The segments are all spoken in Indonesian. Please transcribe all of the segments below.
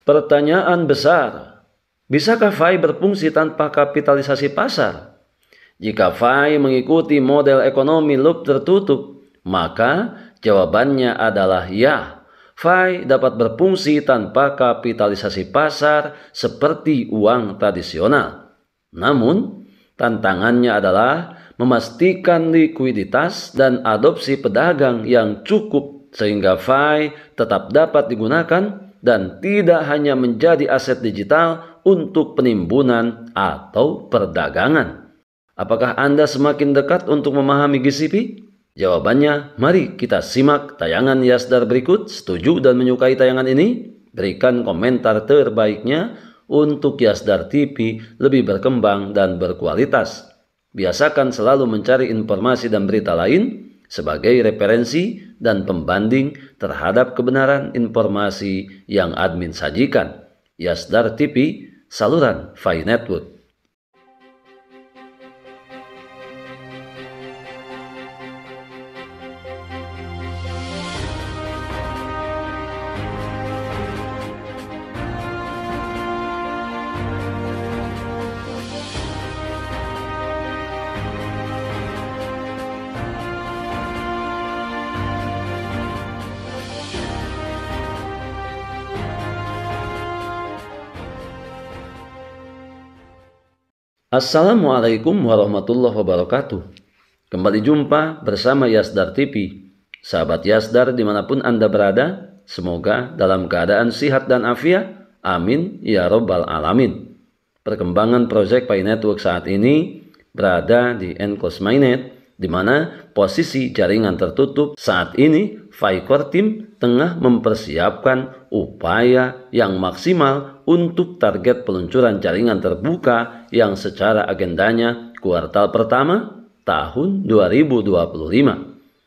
Pertanyaan besar, bisakah FI berfungsi tanpa kapitalisasi pasar? Jika FI mengikuti model ekonomi loop tertutup, maka jawabannya adalah ya. FI dapat berfungsi tanpa kapitalisasi pasar seperti uang tradisional. Namun, tantangannya adalah memastikan likuiditas dan adopsi pedagang yang cukup sehingga FI tetap dapat digunakan dan tidak hanya menjadi aset digital untuk penimbunan atau perdagangan. Apakah Anda semakin dekat untuk memahami GCP? Jawabannya, mari kita simak tayangan Yasdar berikut. Setuju dan menyukai tayangan ini? Berikan komentar terbaiknya untuk Yasdar TV lebih berkembang dan berkualitas. Biasakan selalu mencari informasi dan berita lain sebagai referensi dan pembanding terhadap kebenaran informasi yang admin sajikan. Yasdar TV, saluran FI Network. Assalamualaikum warahmatullahi wabarakatuh. Kembali jumpa bersama Yasdar TV. Sahabat Yasdar dimanapun Anda berada, semoga dalam keadaan sehat dan afiat. Amin ya robbal alamin. Perkembangan proyek Pi Network saat ini berada di enclosed mainnet, di mana posisi jaringan tertutup saat ini Pi Core Team tengah mempersiapkan upaya yang maksimal untuk target peluncuran jaringan terbuka yang secara agendanya kuartal pertama tahun 2025.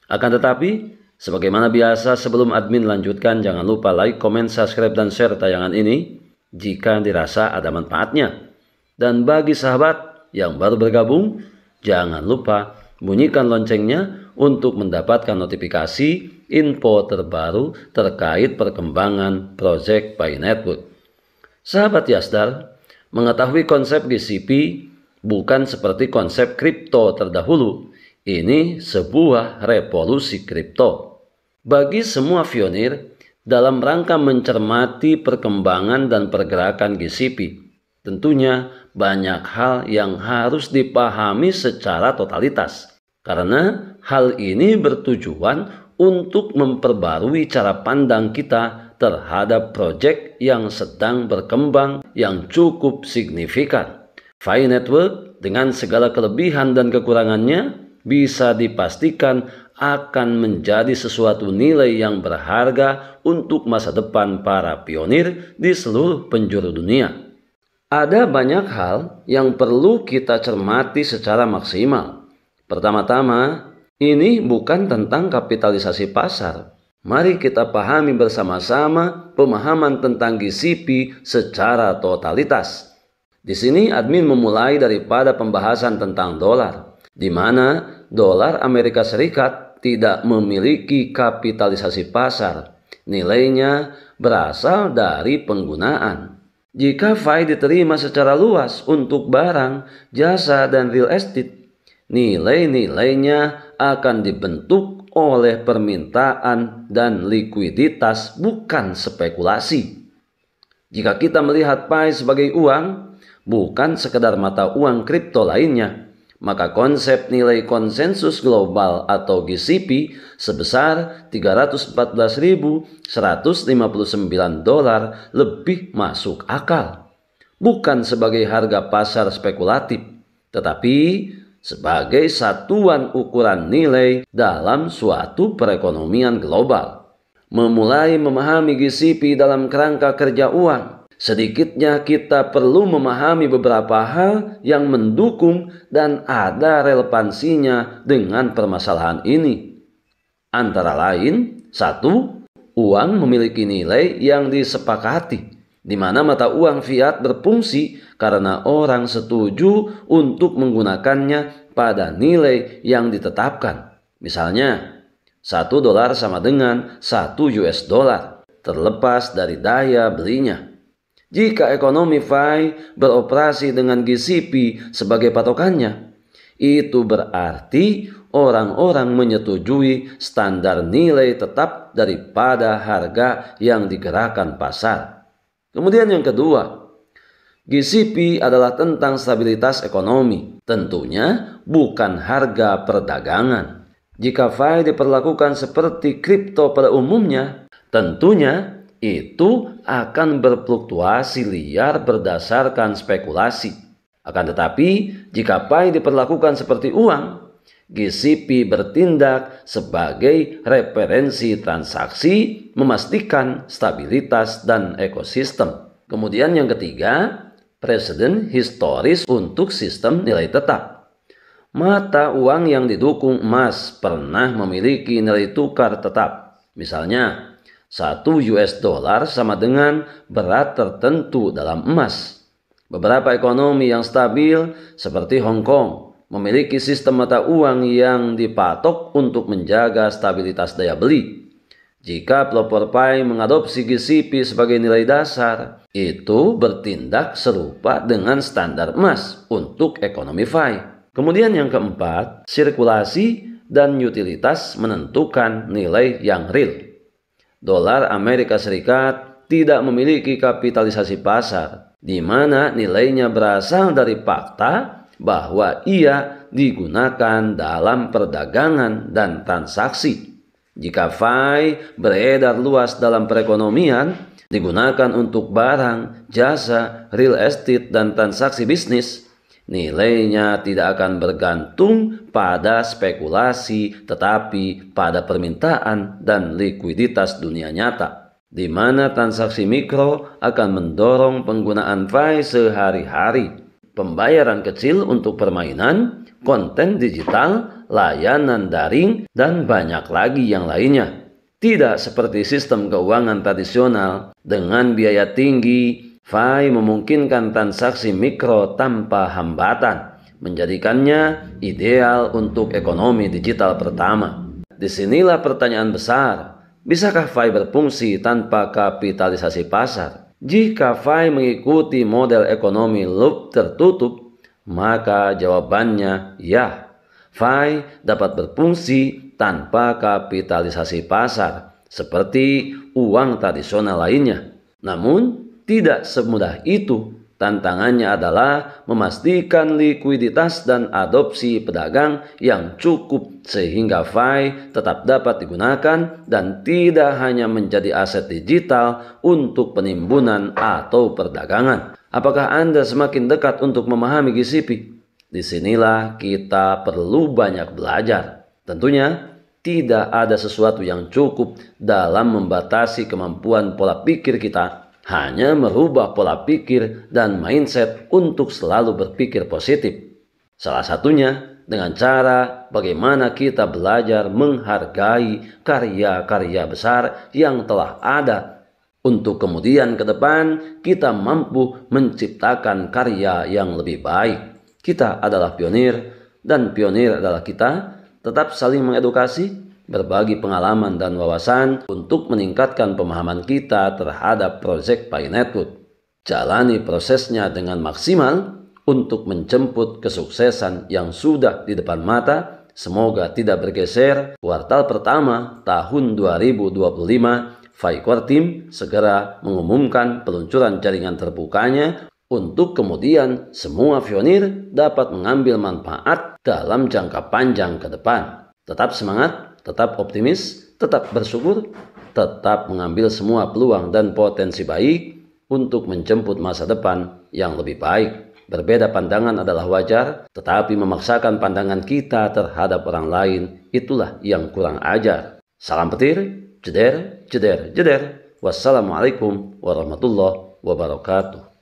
Akan tetapi, sebagaimana biasa sebelum admin lanjutkan, jangan lupa like, comment, subscribe, dan share tayangan ini jika dirasa ada manfaatnya. Dan bagi sahabat yang baru bergabung, jangan lupa bunyikan loncengnya untuk mendapatkan notifikasi info terbaru terkait perkembangan proyek Pi Network. Sahabat Yasdar, mengetahui konsep GCP bukan seperti konsep kripto terdahulu. Ini sebuah revolusi kripto. Bagi semua pionir dalam rangka mencermati perkembangan dan pergerakan GCP, tentunya banyak hal yang harus dipahami secara totalitas. Karena hal ini bertujuan untuk memperbarui cara pandang kita terhadap proyek yang sedang berkembang yang cukup signifikan. Pi Network dengan segala kelebihan dan kekurangannya bisa dipastikan akan menjadi sesuatu nilai yang berharga untuk masa depan para pionir di seluruh penjuru dunia. Ada banyak hal yang perlu kita cermati secara maksimal. Pertama-tama, ini bukan tentang kapitalisasi pasar. Mari kita pahami bersama-sama pemahaman tentang GCP secara totalitas. Di sini admin memulai daripada pembahasan tentang dolar, di mana dolar Amerika Serikat tidak memiliki kapitalisasi pasar. Nilainya berasal dari penggunaan. Jika FI diterima secara luas untuk barang, jasa, dan real estate, nilai-nilainya akan dibentuk oleh permintaan dan likuiditas, bukan spekulasi. Jika kita melihat Pi sebagai uang, bukan sekedar mata uang kripto lainnya, maka konsep nilai konsensus global atau GCP sebesar $314.159 lebih masuk akal. Bukan sebagai harga pasar spekulatif, tetapi sebagai satuan ukuran nilai dalam suatu perekonomian global. Memulai memahami GCP dalam kerangka kerja uang, sedikitnya kita perlu memahami beberapa hal yang mendukung dan ada relevansinya dengan permasalahan ini. Antara lain, 1. Uang memiliki nilai yang disepakati, di mana mata uang fiat berfungsi karena orang setuju untuk menggunakannya pada nilai yang ditetapkan. Misalnya, $1 sama dengan $1 terlepas dari daya belinya. Jika ekonomi FI beroperasi dengan GCP sebagai patokannya, itu berarti orang-orang menyetujui standar nilai tetap daripada harga yang digerakkan pasar. Kemudian yang kedua, GCP adalah tentang stabilitas ekonomi, tentunya bukan harga perdagangan. Jika FI diperlakukan seperti kripto pada umumnya, tentunya itu akan berfluktuasi liar berdasarkan spekulasi. Akan tetapi, jika FI diperlakukan seperti uang, GCP bertindak sebagai referensi transaksi, memastikan stabilitas dan ekosistem. Kemudian yang ketiga, preseden historis untuk sistem nilai tetap. Mata uang yang didukung emas pernah memiliki nilai tukar tetap. Misalnya, 1 US dollar sama dengan berat tertentu dalam emas. Beberapa ekonomi yang stabil seperti Hong Kong memiliki sistem mata uang yang dipatok untuk menjaga stabilitas daya beli. Jika pelopor FI mengadopsi GCP sebagai nilai dasar, itu bertindak serupa dengan standar emas untuk ekonomi FI. Kemudian yang keempat, sirkulasi dan utilitas menentukan nilai yang real. Dolar Amerika Serikat tidak memiliki kapitalisasi pasar, di mana nilainya berasal dari fakta bahwa ia digunakan dalam perdagangan dan transaksi. Jika FI beredar luas dalam perekonomian, digunakan untuk barang, jasa, real estate, dan transaksi bisnis, nilainya tidak akan bergantung pada spekulasi, tetapi pada permintaan dan likuiditas dunia nyata, di mana transaksi mikro akan mendorong penggunaan FI sehari-hari. Pembayaran kecil untuk permainan, konten digital, layanan daring, dan banyak lagi yang lainnya. Tidak seperti sistem keuangan tradisional dengan biaya tinggi, FI memungkinkan transaksi mikro tanpa hambatan, menjadikannya ideal untuk ekonomi digital pertama. Disinilah pertanyaan besar, bisakah FI berfungsi tanpa kapitalisasi pasar? Jika FI mengikuti model ekonomi loop tertutup, maka jawabannya ya. FI dapat berfungsi tanpa kapitalisasi pasar, seperti uang tradisional lainnya. Namun, tidak semudah itu. Tantangannya adalah memastikan likuiditas dan adopsi pedagang yang cukup sehingga FI tetap dapat digunakan dan tidak hanya menjadi aset digital untuk penimbunan atau perdagangan. Apakah Anda semakin dekat untuk memahami GCP? Disinilah kita perlu banyak belajar. Tentunya tidak ada sesuatu yang cukup dalam membatasi kemampuan pola pikir kita. Hanya merubah pola pikir dan mindset untuk selalu berpikir positif. Salah satunya dengan cara bagaimana kita belajar menghargai karya-karya besar yang telah ada, untuk kemudian ke depan kita mampu menciptakan karya yang lebih baik. Kita adalah pionir dan pionir adalah kita. Tetap saling mengedukasi, berbagi pengalaman dan wawasan untuk meningkatkan pemahaman kita terhadap proyek FI Network. Jalani prosesnya dengan maksimal untuk menjemput kesuksesan yang sudah di depan mata. Semoga tidak bergeser. Kuartal pertama tahun 2025, FI Core Team segera mengumumkan peluncuran jaringan terbukanya untuk kemudian semua pionir dapat mengambil manfaat dalam jangka panjang ke depan. Tetap semangat, tetap optimis, tetap bersyukur, tetap mengambil semua peluang dan potensi baik untuk menjemput masa depan yang lebih baik. Berbeda pandangan adalah wajar, tetapi memaksakan pandangan kita terhadap orang lain, itulah yang kurang ajar. Salam petir, jeder, jeder, jeder. Wassalamualaikum warahmatullahi wabarakatuh.